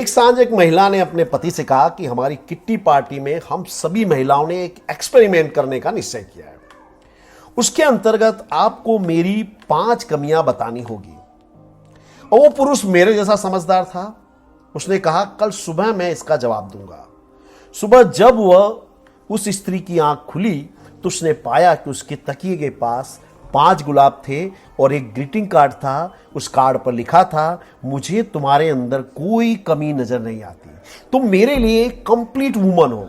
एक सांझ एक महिला ने अपने पति से कहा कि हमारी किट्टी पार्टी में हम सभी महिलाओं ने एक एक्सपेरिमेंट करने का निश्चय किया है। उसके अंतर्गत आपको मेरी 5 कमियां बतानी होगी। और वो पुरुष मेरे जैसा समझदार था। उसने कहा, कल सुबह मैं इसका जवाब दूंगा। सुबह जब वह उस स्त्री की आंख खुली तो उसने पाया कि उसके तकिए के पास 5 गुलाब थे और एक ग्रीटिंग कार्ड था। उस कार्ड पर लिखा था, मुझे तुम्हारे अंदर कोई कमी नजर नहीं आती, तुम मेरे लिए कंप्लीट वुमन हो।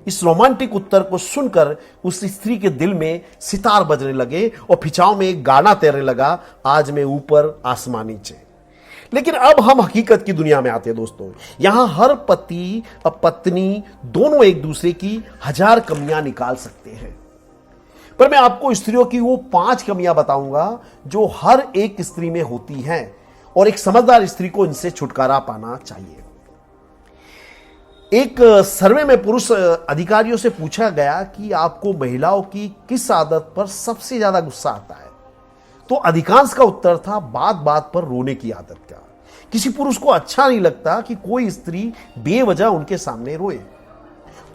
इस रोमांटिक उत्तर को सुनकर उस स्त्री के दिल में सितार बजने लगे और फिजाओं में एक गाना तैरने लगा, आज मैं ऊपर आसमान नीचे। लेकिन अब हम हकीकत की दुनिया में आते हैं दोस्तों। यहां हर पति और पत्नी दोनों एक दूसरे की 1000 कमियां निकाल सकते हैं, पर मैं आपको स्त्रियों की वो 5 कमियां बताऊंगा जो हर एक स्त्री में होती हैं और एक समझदार स्त्री को इनसे छुटकारा पाना चाहिए। एक सर्वे में पुरुष अधिकारियों से पूछा गया कि आपको महिलाओं की किस आदत पर सबसे ज्यादा गुस्सा आता है, तो अधिकांश का उत्तर था बात बात पर रोने की आदत का। किसी पुरुष को अच्छा नहीं लगता कि कोई स्त्री बेवजह उनके सामने रोए।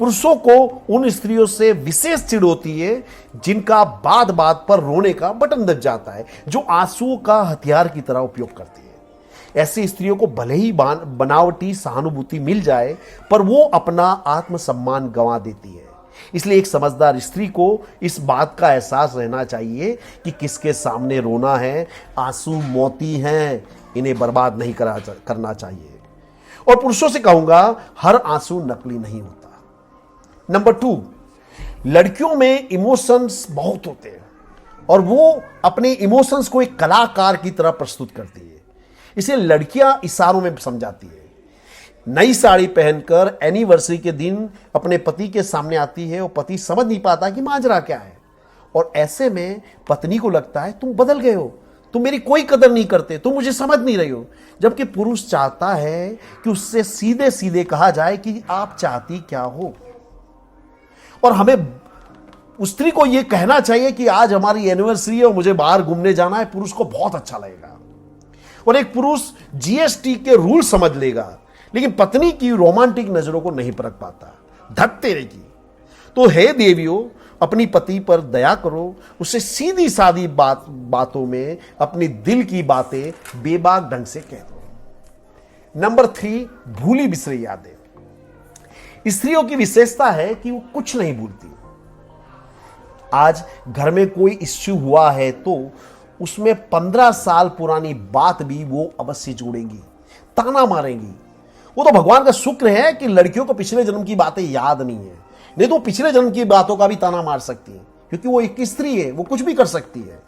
पुरुषों को उन स्त्रियों से विशेष चिढ़ होती है जिनका बात बात पर रोने का बटन दब जाता है, जो आंसुओं का हथियार की तरह उपयोग करती है। ऐसी स्त्रियों को भले ही बनावटी सहानुभूति मिल जाए, पर वो अपना आत्मसम्मान गंवा देती है। इसलिए एक समझदार स्त्री को इस बात का एहसास रहना चाहिए कि किसके सामने रोना है। आंसू मोती हैं, इन्हें बर्बाद नहीं करना चाहिए। और पुरुषों से कहूंगा, हर आंसू नकली नहीं होता। नंबर 2, लड़कियों में इमोशंस बहुत होते हैं और वो अपने इमोशंस को एक कलाकार की तरह प्रस्तुत करती है। इसे लड़कियां इशारों में समझाती है। नई साड़ी पहनकर एनिवर्सरी के दिन अपने पति के सामने आती है और पति समझ नहीं पाता कि माजरा क्या है, और ऐसे में पत्नी को लगता है तुम बदल गए हो, तुम मेरी कोई कदर नहीं करते, तुम मुझे समझ नहीं रही हो। जबकि पुरुष चाहता है कि उससे सीधे सीधे कहा जाए कि आप चाहती क्या हो। और हमें उस स्त्री को यह कहना चाहिए कि आज हमारी एनिवर्सरी है और मुझे बाहर घूमने जाना है। पुरुष को बहुत अच्छा लगेगा। और एक पुरुष जीएसटी के रूल समझ लेगा, लेकिन पत्नी की रोमांटिक नजरों को नहीं परख पाता, धक तेरे की। तो हे देवियों, अपनी पति पर दया करो, उसे सीधी सादी बातों में अपनी दिल की बातें बेबाक ढंग से कह दो। नंबर 3, भूली बिसरी यादें। स्त्रियों की विशेषता है कि वो कुछ नहीं भूलती। आज घर में कोई इश्यू हुआ है तो उसमें 15 साल पुरानी बात भी वो अवश्य जोड़ेंगी, ताना मारेंगी। वो तो भगवान का शुक्र है कि लड़कियों को पिछले जन्म की बातें याद नहीं है, नहीं तो पिछले जन्म की बातों का भी ताना मार सकती है, क्योंकि वो एक स्त्री है, वो कुछ भी कर सकती है।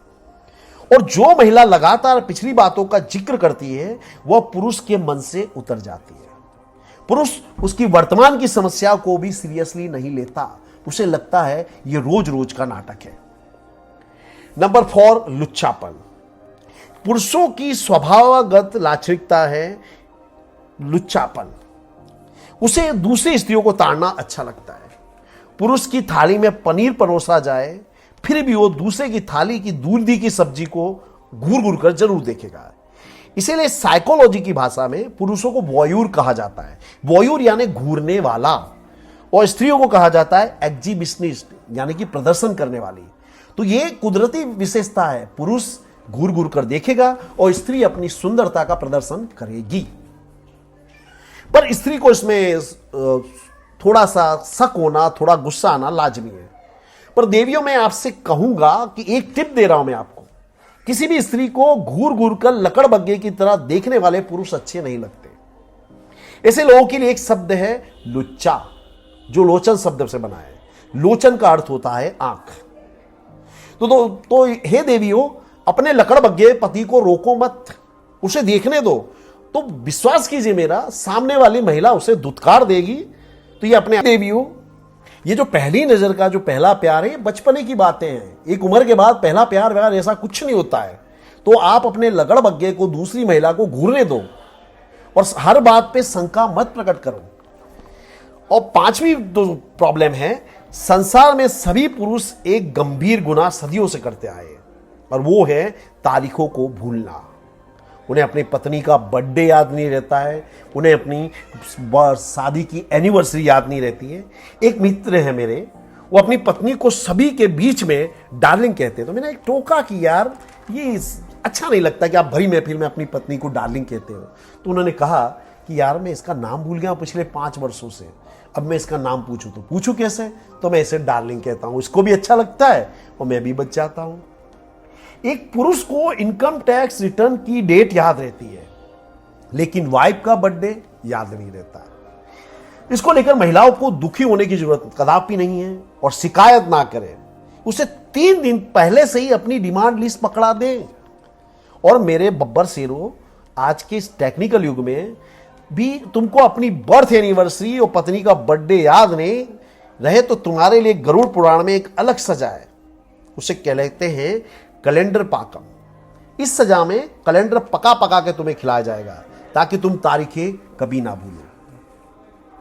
और जो महिला लगातार पिछली बातों का जिक्र करती है वह पुरुष के मन से उतर जाती है। पुरुष उसकी वर्तमान की समस्या को भी सीरियसली नहीं लेता, उसे लगता है यह रोज रोज का नाटक है। नंबर 4, लुच्चापन। पुरुषों की स्वभावगत लाक्षणिकता है लुच्चापन। उसे दूसरी स्त्रियों को ताड़ना अच्छा लगता है। पुरुष की थाली में पनीर परोसा जाए, फिर भी वो दूसरे की थाली की दूधी की सब्जी को घूर घूर कर जरूर देखेगा। इसीलिए साइकोलॉजी की भाषा में पुरुषों को वॉयूर कहा जाता है। वॉयूर यानी घूरने वाला, और स्त्रियों को कहा जाता है एग्जिबिशनिस्ट, यानी कि प्रदर्शन करने वाली। तो ये कुदरती विशेषता है। पुरुष घूर घूर कर देखेगा और स्त्री अपनी सुंदरता का प्रदर्शन करेगी। पर स्त्री को इसमें थोड़ा सा शक होना, थोड़ा गुस्सा आना लाजमी है। पर देवियों, मैं आपसे कहूंगा कि एक टिप दे रहा हूं मैं आपको, किसी भी स्त्री को घूर घूर कर लकड़बग्गे की तरह देखने वाले पुरुष अच्छे नहीं लगते। ऐसे लोगों के लिए एक शब्द है लुच्चा, जो लोचन शब्द से बना है। लोचन का अर्थ होता है आंख। तो हे देवियों, अपने लकड़बग्गे पति को रोको मत, उसे देखने दो। तो विश्वास कीजिए मेरा, सामने वाली महिला उसे दुत्कार देगी। तो ये अपने देवियों, ये जो पहली नजर का जो पहला प्यार है, बचपने की बातें हैं। एक उम्र के बाद पहला प्यार व्यार ऐसा कुछ नहीं होता है। तो आप अपने लकड़बग्गे को दूसरी महिला को घूरने दो और हर बात पे शंका मत प्रकट करो। और 5वीं जो प्रॉब्लम है, संसार में सभी पुरुष एक गंभीर गुनाह सदियों से करते आए, और वो है तारीखों को भूलना। उन्हें अपनी पत्नी का बर्थडे याद नहीं रहता है, उन्हें अपनी शादी की एनिवर्सरी याद नहीं रहती है। एक मित्र है मेरे, वो अपनी पत्नी को सभी के बीच में डार्लिंग कहते हैं। तो मैंने एक टोका कि यार ये अच्छा नहीं लगता कि आप भरी महफिल में अपनी पत्नी को डार्लिंग कहते हो। तो उन्होंने कहा कि यार मैं इसका नाम भूल गया पिछले 5 वर्षों से, अब मैं इसका नाम पूछूं तो पूछूं कैसे? तो मैं इसे डार्लिंग कहता हूं, इसको भी अच्छा लगता है और मैं भी बच जाता हूं। एक पुरुष को इनकम टैक्स रिटर्न की डेट याद रहती है, लेकिन वाइफ का बर्थडे याद नहीं रहता। इसको लेकर महिलाओं को दुखी होने की जरूरत कदापि नहीं है और शिकायत ना करें। उसे 3 दिन पहले से ही अपनी डिमांड लिस्ट पकड़ा दें। और मेरे बब्बर शेरो, आज के इस टेक्निकल युग में भी तुमको अपनी बर्थ एनिवर्सरी और पत्नी का बर्थडे याद नहीं रहे तो तुम्हारे लिए गरुड़ पुराण में एक अलग सजा है, उसे कहते हैं कैलेंडर पाकम। इस सजा में कैलेंडर पका पका के तुम्हें खिलाया जाएगा ताकि तुम तारीखें कभी ना भूलो।